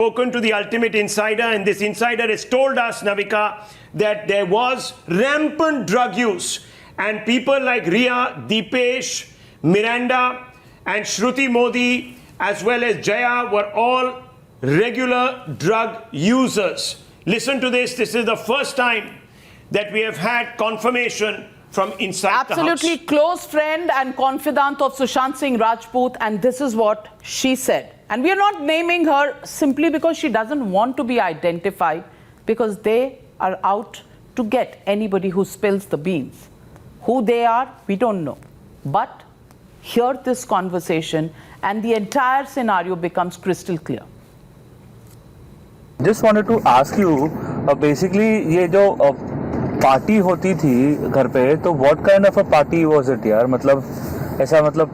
Spoken to the ultimate insider, and this insider has told us, Navika, that there was rampant drug use, and people like Rhea, Deepesh, Miranda, and Shruti Modi, as well as Jaya, were all regular drug users. Listen to this. This is the first time that we have had confirmation from inside the house. Absolutely close friend and confidant of Sushant Singh Rajput, and this is what she said. And we are not naming her simply because she doesn't want to be identified, because they are out to get anybody who spills the beans. Who they are, we don't know. But hear this conversation and the entire scenario becomes crystal clear. Just wanted to ask you, basically ये जो party होती थी घर पे, तो what kind of a party was it यार? मतलब ऐसा मतलब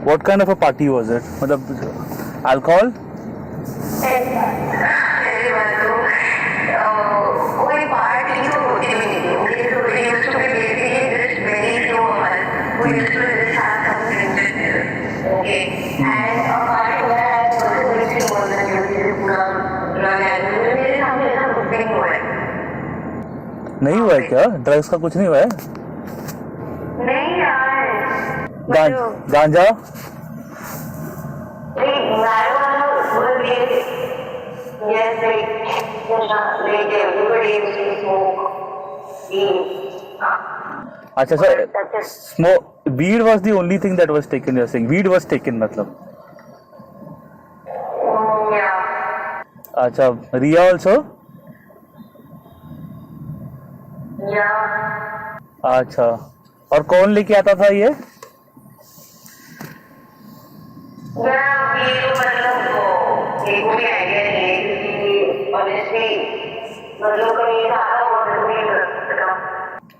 what kind of a party was it? मतलब alcohol? कोई पार्टी तो होती नहीं थी. We used to be basically just very few of us who used to just have some drinks together. Okay. And apart from that, also basically was the duty पूरा drug addict. मेरे सामने ऐसा कुछ नहीं हुआ है. नहीं हुआ है क्या? ड्रग्स का कुछ नहीं हुआ है? नहीं यार. गांजा? नहीं, marijuana was yes, like everybody used to smoke weed. अच्छा sir, smoke weed was the only thing that was taken. You're saying weed was taken मतलब? Yeah. अच्छा, Rhea also? Yeah. अच्छा, और कौन लेके आता था ये?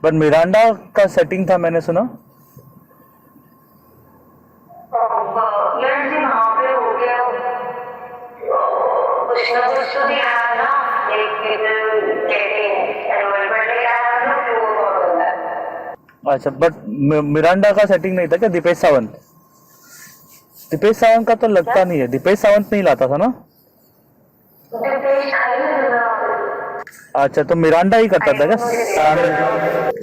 बट मिरांडा का सेटिंग था मैंने सुना. अच्छा, बट मिरांडा का सेटिंग नहीं था क्या? दीपेश सावंत का तो लगता नहीं है. दीपेश सावंत नहीं लाता था ना? अच्छा, तो मिरांडा ही करता था क्या?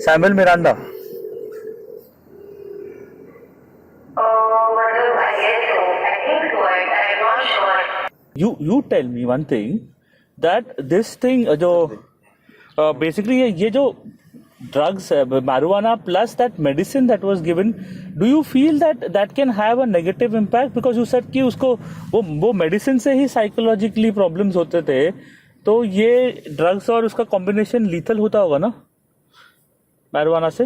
Samuel Miranda. You tell me one thing, that this thing जो basically ये जो drugs, marijuana plus that medicine that was given, do you feel that can have a negative impact? Because you said कि उसको वो medicine से ही psychologically problems होते थे, तो ये drugs और उसका combination lethal होता होगा ना marijuana से?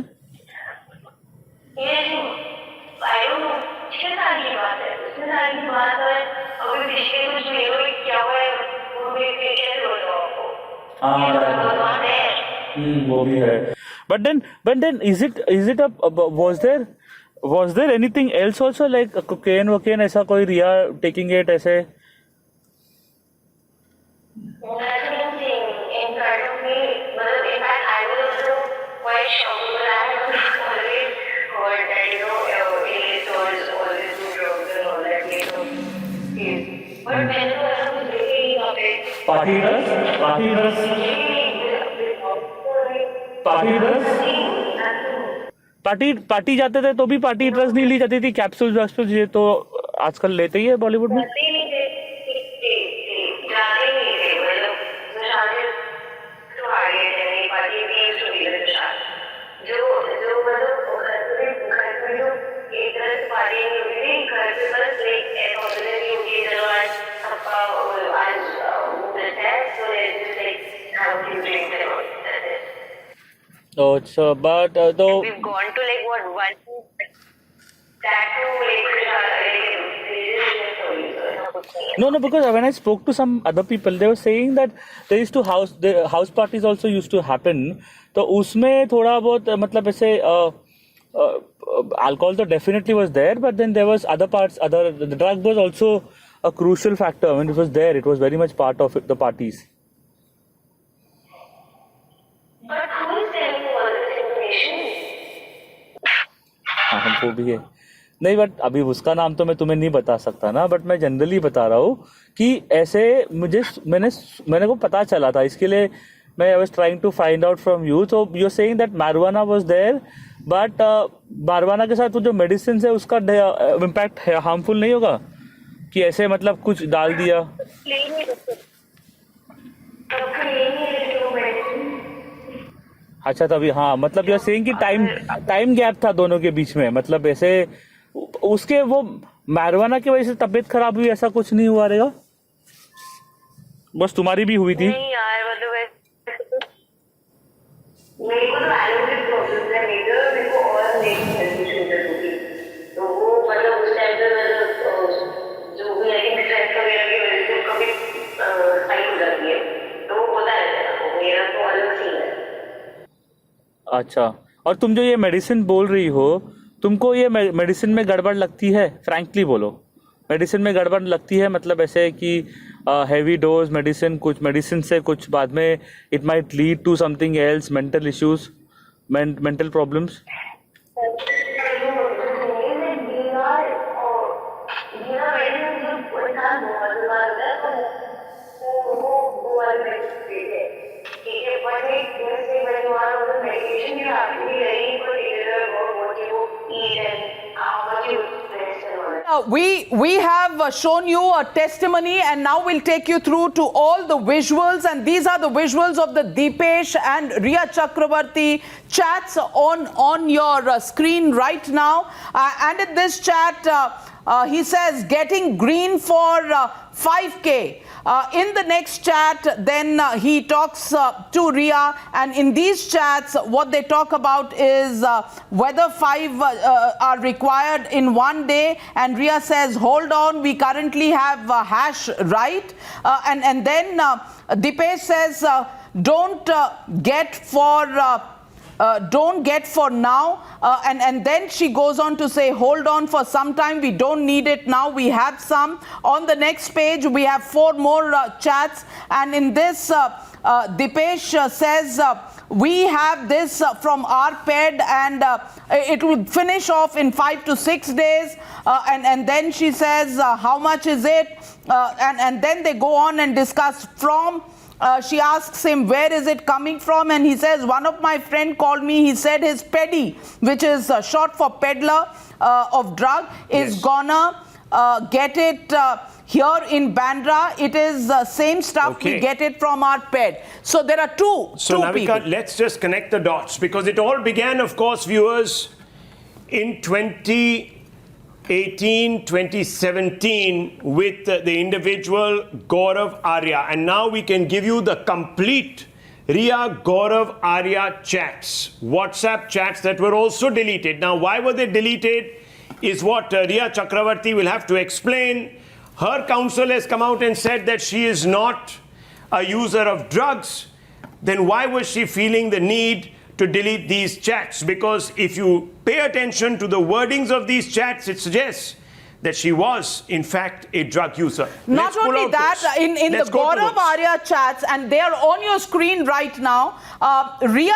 वो भी है. But then is it a was there anything else also, like cocaine ऐसा कोई Rhea taking it ऐसे? In front of me, in fact, I was also quite shocked, but I had always heard that, AA stores always do drugs and all that. But when I was really a bit... Party जाते थे तो भी party drugs नहीं ली जाती थी. Capsule वैक्सूल ये तो आजकल लेते ही है बॉलीवुड में. Oh, so but though we've gone to like what one that to no, because when I spoke to some other people, they were saying that there used to house parties also used to happen. तो उसमें थोड़ा बहुत मतलब ऐसे alcohol तो definitely was there, but then there was the drug was also a crucial factor. When it was there, it was very much part of the parties. But who is telling all this information? हाँ, वो भी है. नहीं, but अभी उसका नाम तो मैं तुम्हें नहीं बता सकता ना, बट मैं जनरली बता रहा हूँ कि ऐसे मैंने को पता चला था, इसके लिए मैं I was trying to find out from you. तो you are saying that marijuana was there, but marijuana के साथ वो जो मेडिसिन है उसका इम्पैक्ट हार्मफुल नहीं होगा कि ऐसे मतलब कुछ डाल दिया? अच्छा, तभी हाँ, मतलब यू आर सेइंग कि टाइम गैप था दोनों के बीच में, मतलब ऐसे उसके वो marijuana की वजह से तबीयत खराब हुई, ऐसा कुछ नहीं हुआ रहेगा? बस तुम्हारी भी हुई थी? नहीं यार, मतलब मेरे को तो एलोपैथिक प्रॉब्लम है, मेरे को और नहीं हेल्थ इश्यूज होगी, तो वो मतलब उस टाइम पे मतलब जो भी आई थिंक स्ट्रेस वगैरह की वजह से कभी स्पाइक हो जाती है, तो वो होता रहता है, मेरा तो अलग सीन है. अच्छा, और तुम जो ये मेडिसिन बोल रही हो, तुमको ये मेडिसिन में गड़बड़ लगती है? फ्रैंकली बोलो, मेडिसिन में गड़बड़ लगती है? मतलब ऐसे कि हैवी डोज मेडिसिन, कुछ मेडिसिन से कुछ बाद में it might lead to something else, mental issues, mental problems? We have shown you a testimony, and now we'll take you through to all the visuals, and these are the visuals of the Dipesh and Rhea Chakraborty chats on your screen right now. And in this chat, he says getting green for 5K. In the next chat, then he talks to Rhea, and in these chats, what they talk about is whether 5 are required in one day, and Rhea says, hold on, we currently have hash, right? And then Dipesh says, don't get for now, and then she goes on to say, hold on for some time, we don't need it now, we have some. On the next page we have 4 more chats, and in this Dipesh says, we have this from our ped, and it will finish off in 5 to 6 days, and then she says, how much is it? And then they go on and discuss from. She asks him, where is it coming from? And he says, one of my friend called me, he said his peddy, which is short for peddler of drug, is gonna get it here in Bandra. It is same stuff, we get it from our ped. So there are two Navika, people. let's just connect the dots, because it all began, of course, viewers, in 2018, 2017 with the individual Gaurav Arya, and now we can give you the complete Rhea Gaurav Arya chats, WhatsApp chats that were also deleted. Now, why were they deleted is what Rhea Chakraborty will have to explain. Her counsel has come out and said that she is not a user of drugs. Then why was she feeling the need to delete these chats? Because if you pay attention to the wordings of these chats, it suggests that she was, in fact, a drug user. Not only that, in the Gaurav Arya chats, and they are on your screen right now, Rhea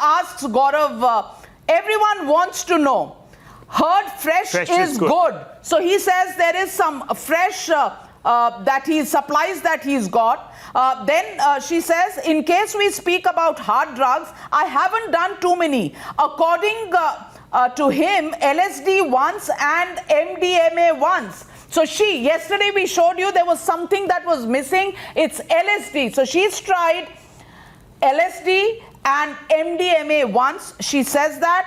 asks Gaurav, everyone wants to know, heard fresh is good. So he says there is some fresh that he supplies that he's got. Then she says, in case we speak about hard drugs, I haven't done too many. According to him, LSD once and MDMA once. So yesterday we showed you there was something that was missing. It's LSD. So she's tried LSD and MDMA once. She says that.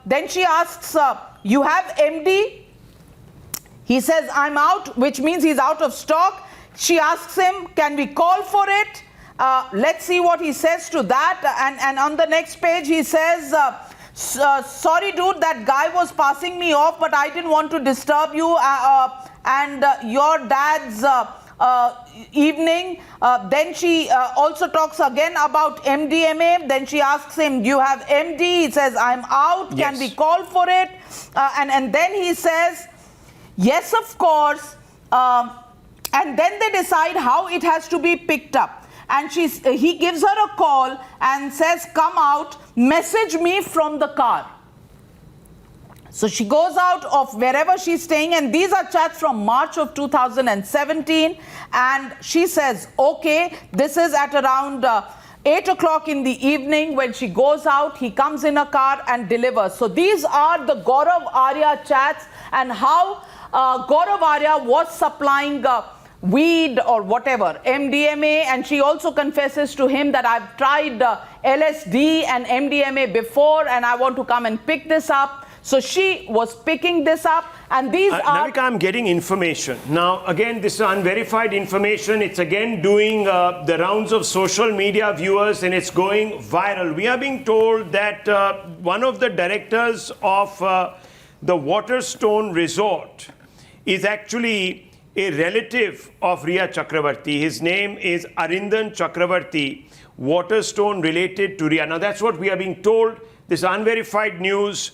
Then she asks, you have MD? He says, I'm out, which means he's out of stock. She asks him, can we call for it? Let's see what he says to that. And on the next page, he says, sorry, dude, that guy was passing me off, but I didn't want to disturb you and your dad's evening. Then she also talks again about MDMA. Then she asks him, do you have MD? He says, I'm out. Can we call for it? And then he says, yes, of course. And then they decide how it has to be picked up. And he gives her a call and says, come out, message me from the car. So she goes out of wherever she's staying, and these are chats from March of 2017, and she says, okay, this is at around 8 o'clock in the evening when she goes out. He comes in a car and delivers. So these are the Gaurav Arya chats, and how Gaurav Arya was supplying weed or whatever, MDMA, and she also confesses to him that I've tried LSD and MDMA before and I want to come and pick this up. So she was picking this up, and these are... Navika, I'm getting information. Now, again, this is unverified information. It's again doing the rounds of social media viewers, and it's going viral. We are being told that one of the directors of the Waterstone Resort is actually a relative of Rhea Chakraborty. His name is Arindan Chakraborty, Waterstone related to Rhea. Now, that's what we are being told. This is unverified news,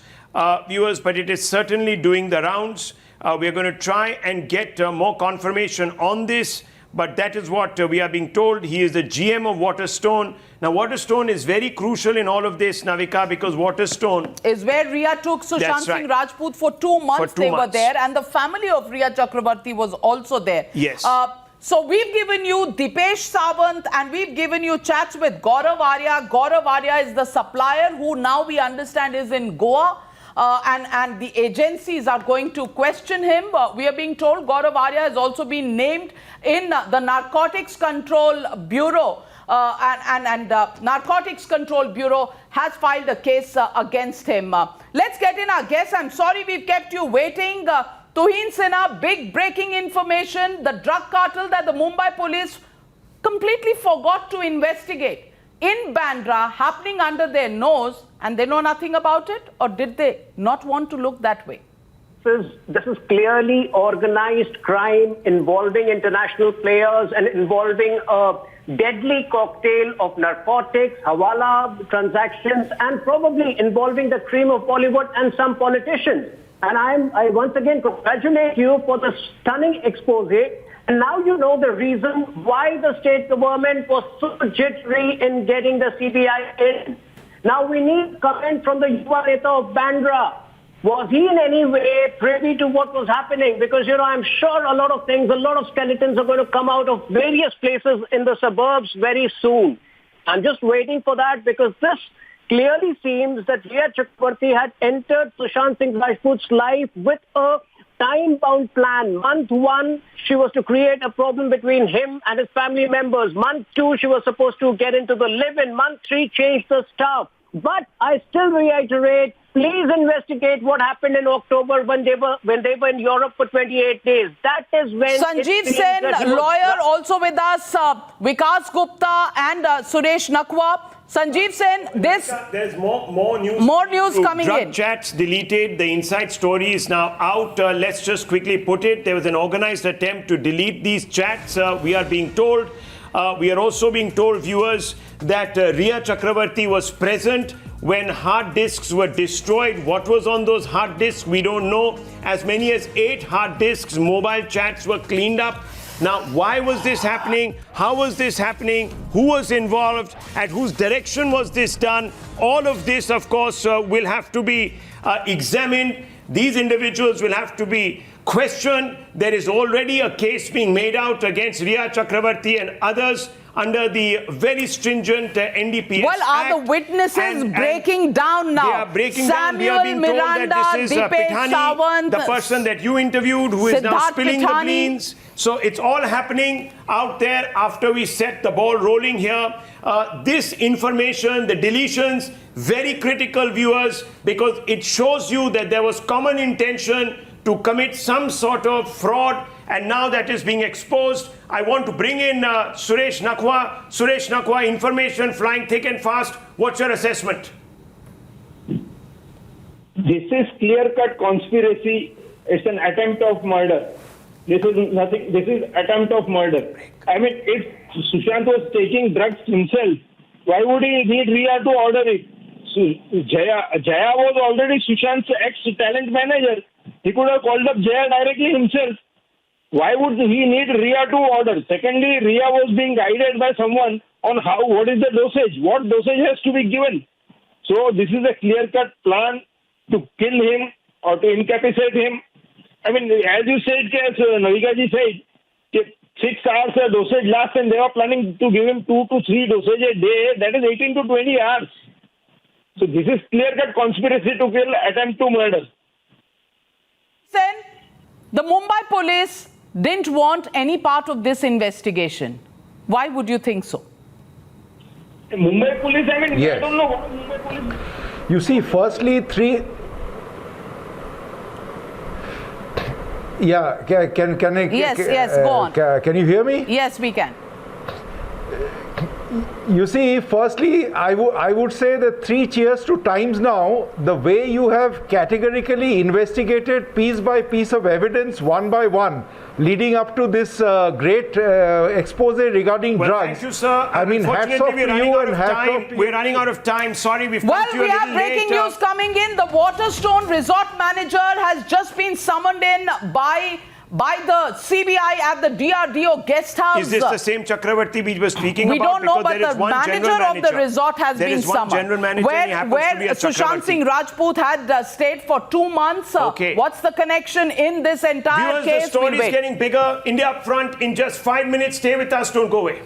viewers, but it is certainly doing the rounds. We are going to try and get more confirmation on this, but that is what we are being told. He is the GM of Waterstone. Now, Waterstone is very crucial in all of this, Navika, because Waterstone is where Rhea took Sushant Singh Rajput for 2 months. They were there, and the family of Rhea Chakraborty was also there. Yes. So we've given you Dipesh Sawant, and we've given you chats with Gaurav Arya. Gaurav Arya is the supplier who now we understand is in Goa. And the agencies are going to question him. We are being told Gaurav Arya has also been named in the Narcotics Control Bureau. Narcotics Control Bureau has filed a case against him. Let's get in our guests. I'm sorry we've kept you waiting. Tuhin Sinha, big breaking information. The drug cartel that the Mumbai police completely forgot to investigate in Bandra, happening under their nose, and they know nothing about it? Or did they not want to look that way? This is clearly organized crime involving international players and involving a deadly cocktail of narcotics, hawala transactions, and probably involving the cream of Bollywood and some politicians. And I once again congratulate you for the stunning expose. And now you know the reason why the state government was so jittery in getting the CBI in. Now we need comment from the Yuva Neta of Bandra. Was he in any way privy to what was happening? Because, I'm sure a lot of things, a lot of skeletons are going to come out of various places in the suburbs very soon. I'm just waiting for that, because this clearly seems that Rhea Chakraborty had entered Sushant Singh Rajput's life with a time-bound plan. Month 1, she was to create a problem between him and his family members. Month 2, she was supposed to get into the live-in. Month 3, change the staff. But I still reiterate, please investigate what happened in October when they were in Europe for 28 days. That is when... Sanjiv Sen, lawyer, also with us, Vikas Gupta and Suresh Nakhua. Sanjiv Sen, there's more news. More news coming in. Drug chats deleted. The inside story is now out. Let's just quickly put it. There was an organized attempt to delete these chats. We are being told. We are also being told, viewers, that Rhea Chakraborty was present when hard disks were destroyed. What was on those hard disks? We don't know. As many as 8 hard disks, mobile chats were cleaned up. Now, why was this happening? How was this happening? Who was involved? At whose direction was this done? All of this, of course, will have to be examined. These individuals will have to be questioned. There is already a case being made out against Rhea Chakraborty and others under the very stringent NDPS Well, are Act. the witnesses breaking down now? They are breaking Samuel, down. We are being Miranda, told that this is Dipesh Pithani, Sawant, the person that you interviewed, who is now Siddharth spilling Pithani. the beans. So it's all happening out there after we set the ball rolling here. This information, the deletions, very critical, viewers, because it shows you that there was common intention to commit some sort of fraud, and now that is being exposed. I want to bring in Suresh Nakhua. Suresh Nakhua, information flying thick and fast. What's your assessment? This is clear-cut conspiracy. It's an attempt of murder. This is nothing. This is attempt of murder. I mean, if Sushant was taking drugs himself, why would he need Rhea to order it? So Jaya was already Sushant's ex-talent manager. He could have called up Jaya directly himself. Why would he need Rhea to order? Secondly, Rhea was being guided by someone on what is the dosage, what dosage has to be given. So this is a clear-cut plan to kill him or to incapacitate him. I mean, as you said, as Navika ji said, 6 hours a dosage lasts, and they are planning to give him 2 to 3 dosage a day. That is 18 to 20 hours. So this is clear-cut conspiracy to kill, attempt to murder. Sen, the Mumbai police didn't want any part of this investigation. Why would you think so? Mumbai police, I mean, Yes. I don't know what Mumbai police... You see, firstly, Yeah, can I... Yes, go on. Can you hear me? Yes, we can. You see, firstly, I would say that 3 cheers to Times Now, the way you have categorically investigated piece by piece of evidence, one by one, leading up to this great expose regarding drugs. Thank you, sir. I mean, hats off to you and hats off to you. We're running out of time. Sorry, we've come to you a Well, we little have breaking late. news coming in. The Waterstone Resort manager has just been summoned in by the CBI at the DRDO guest house. Is this the same Chakraborty we were speaking We about? don't know, Because but there is the one manager general of the manager. resort has There been is one summoned. general manager and he happens to be a Sushant Chakraborty. Singh Rajput had stayed for 2 months. Okay. What's the connection in this entire Viewers, case? the story We'll is wait. getting bigger. India up front in just 5 minutes. Stay with us. Don't go away.